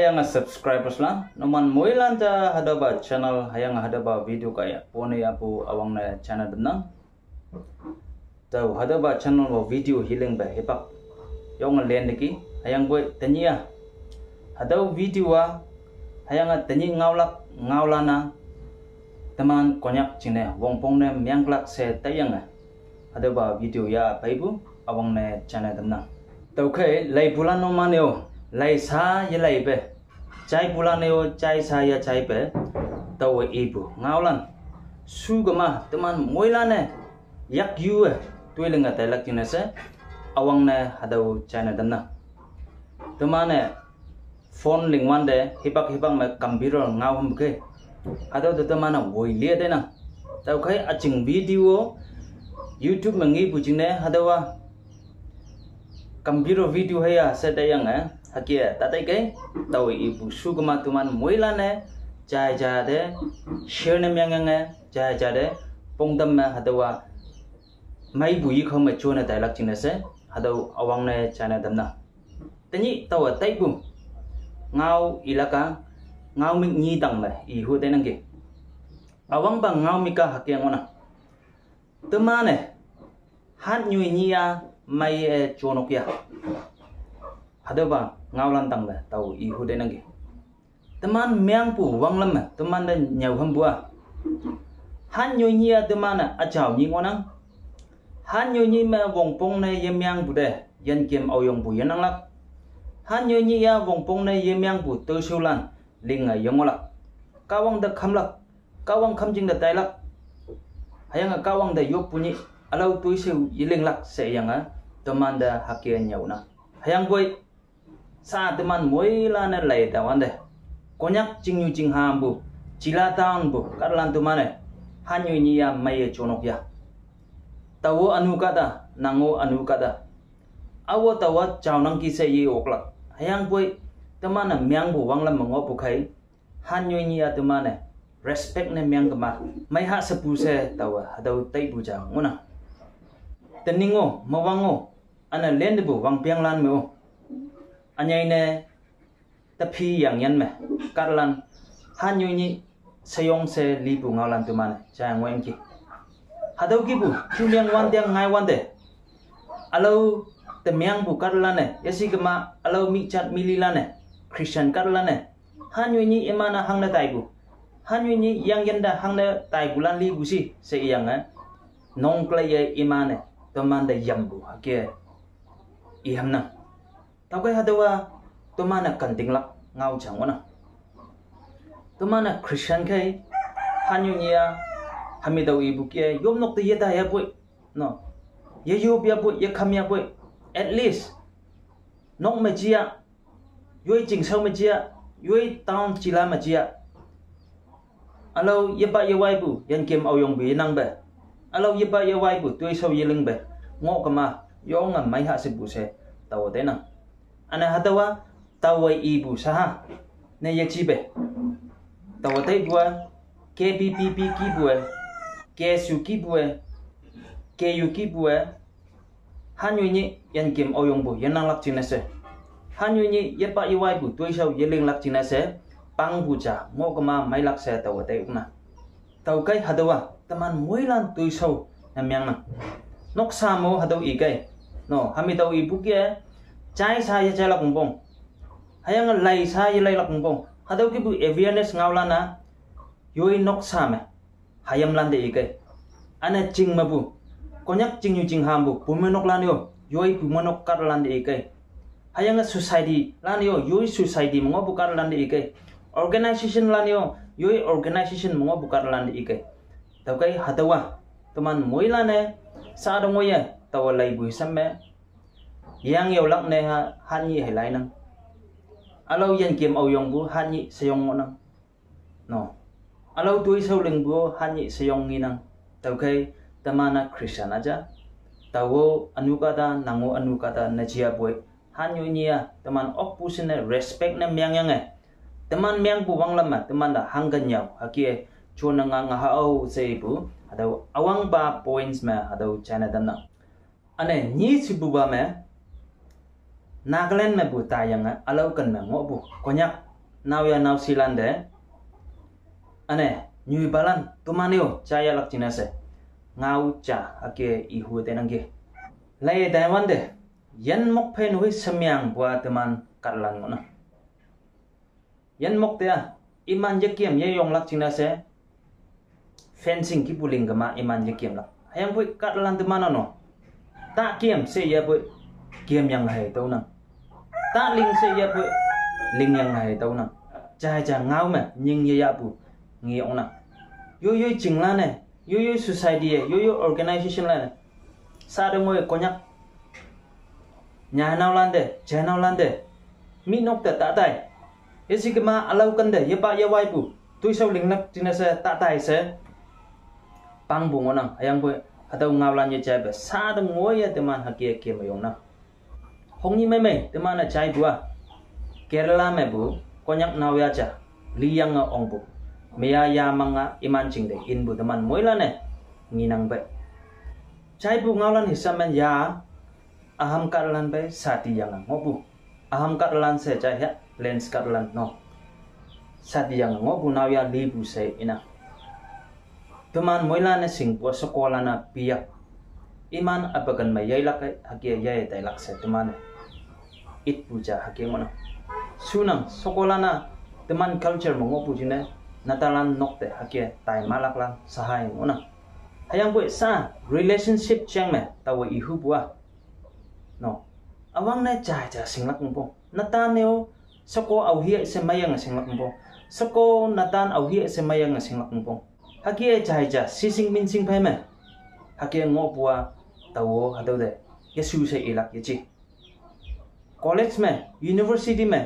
hayang subscribers lah. Naman mo ilan ta hada ba channel hayang hada ba video kaya pone apu awang na channel benang. Tau hada ba channel ba video healing ba hepak. Yung len deki hayang boy tanya. Hada video hayang tanya ngawlana teman konyak cine wong pong ne myangklak se tayang hada ba video ya baibu awang na channel benang. Tau khay lay bulan no maneo lay sa ya lay be chai bulan neo chai sa ya chai be tau ibu ngawlan sugama teman moilane yak yu tuilenga talak tinase awang na hadau china danna temane phone lingwan de hipak ma computer ngawam ke hadau de temana woile de na tau khay aching video YouTube mangi bujine hadawa computer video haya sedayang hakia tatai ke tau ibu sugama tuman moilane jai jade share ne myang jai jade pongdam ma hadawa mai bui khom ma chona dialog chinase hadau awang ne chana damna tani tau tai bu ngau ilaka ngau mi ni dang la I hu te nang ke awang ba ngau mi ka hakia ngona temane han nyui nia mai chonok ya hadaba ngawlan tang ba tau I hu de nang ge teman myang pu wanglam teman da nyau ham bua han nyu nia temana achao ni ngonang han nyu ni ma wong pong ne yem yang bu de yan kem au yong bu yan nang lak han nyu ni ya wong pong ne yem yang bu tu su lan ling yong lak kawang da kham lak kawang kham jing da tai lak hayang kawang da yok pu ni alau tu su yiling lak se yang teman da hakia nyau na hayang boy sa teman moila na lay tawan de konyak jing jing hambu cila taun bu karlan tumane hanyu ni ya mai chonok ya tawo anu kada nango anu kada awo tawa chawnang ki se yi oklak hayang boy teman myang bu wanglam mango bu khai hanyu ni ya temane respect ne myang kama mai ha sepu se tawa hadau tai bu jang ngona teningo mawango ana lend bu wang piang lan mo anyai ne tapi yang yan me karlan hanyu ni sayong se libu ngalan tuman jang wen ki hadau ki bu chuliang wan tiang ngai wan de alo te myang bu karlan ne yasi kama alo mi chat mililan ne christian karlan ne hanyu ni emana hang na tai bu hanyu ni yang yanda hang na tai bulan li bu si se yang nong klai ye imane teman da yambu hakia iham na tau kai hadawa temana kanting lak ngau chang wana temana christian kai hanyu nia hamidau ibu kia yom nok te yeta ya boy no ye yob ya boy ye kham ya boy at least nok ma jia yoi jing sau ma jia yoi town chila ma jia alo ye ba ye wai bu yan kem au yong bi nang ba alo ye ba ye wai bu tui sau ye ling ba ngo kama yo nga mai ha se bu se taw de na ana hadawa tawai ibu saha ne ye chi be taw te bua kppp ki bua ksu ki bua ku ki bua hanyu ni yan kem oyong bu yan nang lak chin se hanyu ni ye pa ye wai bu tui sau ye ling lak chin se pang bu cha ngo kama mai lak se taw te una taw kai hadawa taman moilan tui sau na myang na nok sa mo hadaw I kai no hami daw ibu kia chai sa ya chala kumpong hayang lai sa ya lai la kumpong hadaw ki bu awareness ngawlana yoi nok sa me hayam lande I kai ana ching mabu konyak ching yu ching hambu pumenok lan yo yoi pumenok kar lande I kai hayang society lan yo yoi society mo bu kar lande I kai organization lan yo yoi organization mo bu kar lande I kai taw kai hadawa teman moilane sa dong ya taw lay bu samme yang yow lak ne han yi helai nang alo yan kem au yong bu han yi sayong nang no alo tui sau ling bu han yi sayong ngi nang taw kai tamana christian aja tawo anu kata nango anu kata najia boy han yu nia teman ok pusin respect ne myang yang teman myang bu wang lama teman da hanggan yaw hakie chona nga hao sei bu hadaw awang ba points ma hadaw chana dan na ane ni si bu ba me Nagaland me bu tayang alau kan me ngo bu konyak naw ya naw silan de ane nyui balan tumanio chaya lak china se ngau cha ake ihu te nangge lai Taiwan de yan mok phe nuhi samyang bua teman katlan ngona yan mok te iman je kiem ye yong lak china se fencing ki puling gama iman je kiem lak hayang pui katlan teman no ta kiem se ya pui kiem yang hai tau nang ta ling se ya pui ling yang hai tau nang cha cha ngau me nying ye ya pu ngi ong nang yo yo jing la ne yo yo society yo yo organization la ne sa de moy konyak nhà nào lan de cha nào lan de mi nok ta tai esi kema alau kan de ye pa ye wai pu tui sau ling nak tina se ta tai se pang bu ngonang ayang boy atau ngau lan ye cha be sa de ngoi ye teman hakie ke mayong na hong ni mai teman na chai bua Kerala me bu konyak naw ya cha liyang nga ong bu meya ya manga iman ching de in bu teman moi la ne nginang be chai bu ngau lan hisamen ya aham katlan bay sati yang ngobu aham katlan se cha ya lens katlan no sati yang ngobu naw ya libu se ina teman moila ne sing po sekolah na piyak iman abagan may yai lak hakia yai tai lak se teman it puja hakia mana sunang sekolah na teman culture ngobu jine natalan nokte hakia tai malak lan sahai ngona hayang boy sa relationship chang me tawa ihu bua no awang na cha cha singlak mpo natan neo sako au hi se mayang singlak mpo sako natan au hi se mayang singlak mpo hakie cha cha sising min sing phai me hakie ngo bua tawo hado de yesu se ilak yechi college me university me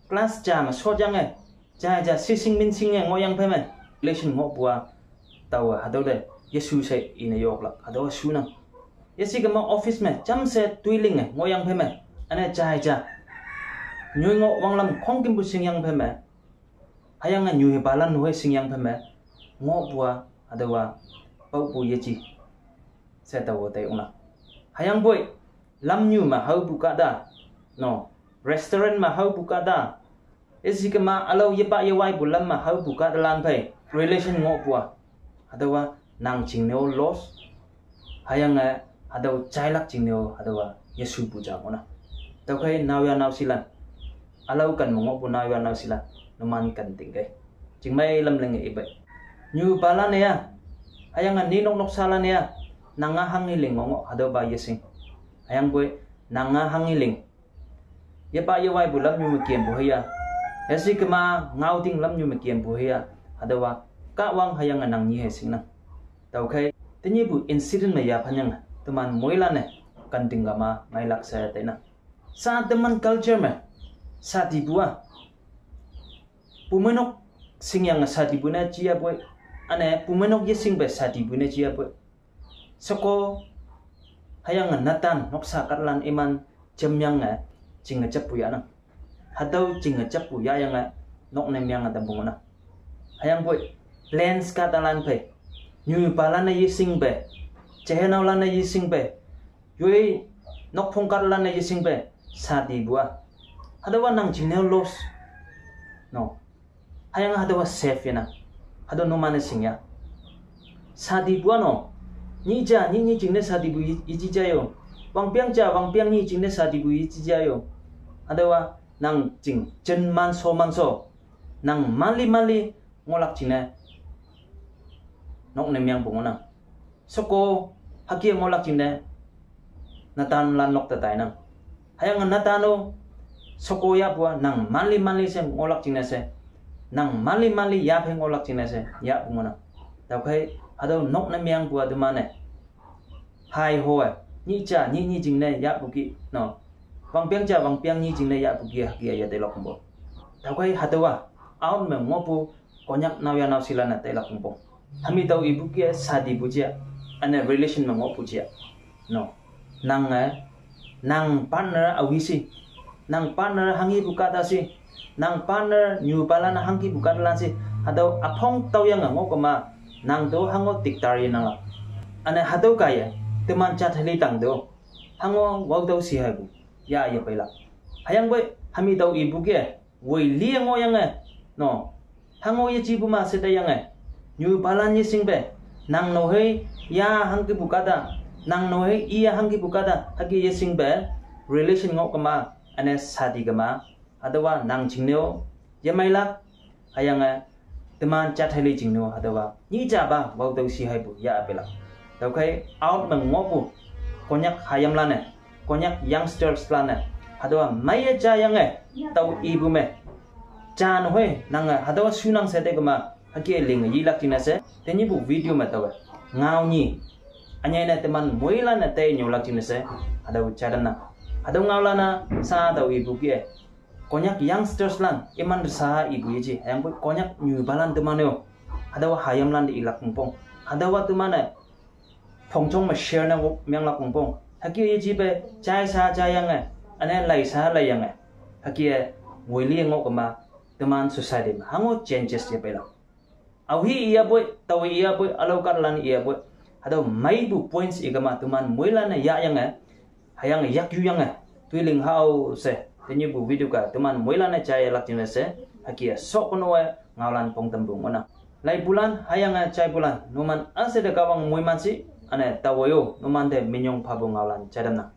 class cha ma so jang e cha cha sising min sing ngo yang phai me relation ngo bua tawo hado de yesu se ina yok lak hado su nang yesi kama office me cham se tuiling e ngoyang phe me ane chai cha nyui ngo wanglam khong kim bu sing yang phe me hayang a nyui balan noi sing yang phe me ngo bua adawa pau bu yechi se ta wo tai una hayang boy lam nyu ma hau bu ka da no restaurant ma hau bu ka da yesi kama alo ye pa ye wai bu lam ma hau bu ka da lan phe relation ngo bua adawa nang ching neo loss hayang a adau chailak jingneo adawa yesu puja mona tau kai nawya naw silan alau kan mongo pu nawya naw silan numan kan tingkai jingmai lam leng e bai nyu bala ne ya hayang ni nok nok sala ne ya nanga hangiling mongo adau ba yesing hayang boy nanga hangiling ye pa ye wai bulam nyu mekiem bu ya esi kema ngau ting lam nyu mekiem bu ya adawa ka wang hayang nang ni he sing na tau kai tinyi bu incident me ya phanyang teman moila ne kan tinggama ngai lak sa tena sa teman culture me sa tibua pumenok sing yang sa tibuna chia boy ane pumenok ye sing be sa tibuna chia boy soko hayang natan noksa katlan iman jemyang nga jinga chapu ya na hadau jinga chapu ya yang nok nem yang ada bungona hayang boy lens katalan pe nyu palana ye sing be Cehenau lana yising be, yui nok pongkat lana yising be, sati bua. Hadawa nang jineo los, no. Hayang hadawa safe yana, hadawa no mana sing ya. Sati bua no, ni jingne sati bu iji jayo. Wang piang ni jingne sati bu iji jayo. Hadawa nang jing jen manso, nang mali ngolak jingne. Nok nemyang pungona. Soko hakia ngolak jinne natan lan nok tatai nang hayang natano soko ya bua nang mali se ngolak jinne se nang mali ya phe ngolak jinne se ya bungona tau kai ado nok na myang bua de mane hai hoe ni cha ni jinne ya buki no wang piang ni jinne ya buki hakia ya de lok mbo tau kai hadawa out me ngopu konyak nawya naw silana te lak mbo hami tau ibu kia sadi bujia ane relation mengo pujia no nang partner awisi nang partner hangi bukata si nang partner new balana hangi bukata lan si hadau apong tau yang ngo koma nang do hango tiktari nang ane hadau kaya teman chat heli tang do hango wau tau si habu ya pela hayang boy hami tau ibu ke woi liang o yang no hango ye ji buma seta yang nyu balan ye singbe nang no he ya hang ki bukada nang no he iya hang ki bukada hagi ye singbe relation ngok kama ane sadi kama adawa nang jingneo ye mailak ayang teman chat heli jingneo adawa ni jaba bau tau si hai bu ya apela tau kai out mengopu konyak hayam lane konyak youngsters lane adawa maya ja yang tau ibu me jan hoi nang adawa sunang sete kama hagi ling yi lak tinase tenyi bu video ma tau ngau ni anyai na teman moila na te nyu lak tinase adawa chadana adawa ngau lana sa tau ibu ki konyak youngsters lan iman sa ibu ji yang bu konyak nyu balan temaneo adawa hayam lan di ilak pungpong adawa temana phongchong ma share na myang lak pungpong hagi ji be chai sa cha yang ane lai sa lai yang hagi moili ngok kama teman society ma hango changes je pela auhi iya boy taw iya boy alo kar lan iya boy adawa mai bu points igama teman moila na ya yang hayang yak yu yang tuiling hau se tenyi bu video ka teman moila na chai lak tin se hakia sok no ngaulan pong tembung ona lai bulan hayang chai bulan numan ase de kawang moi mansi ane tawoyo numan de minyong phabu ngaulan chadana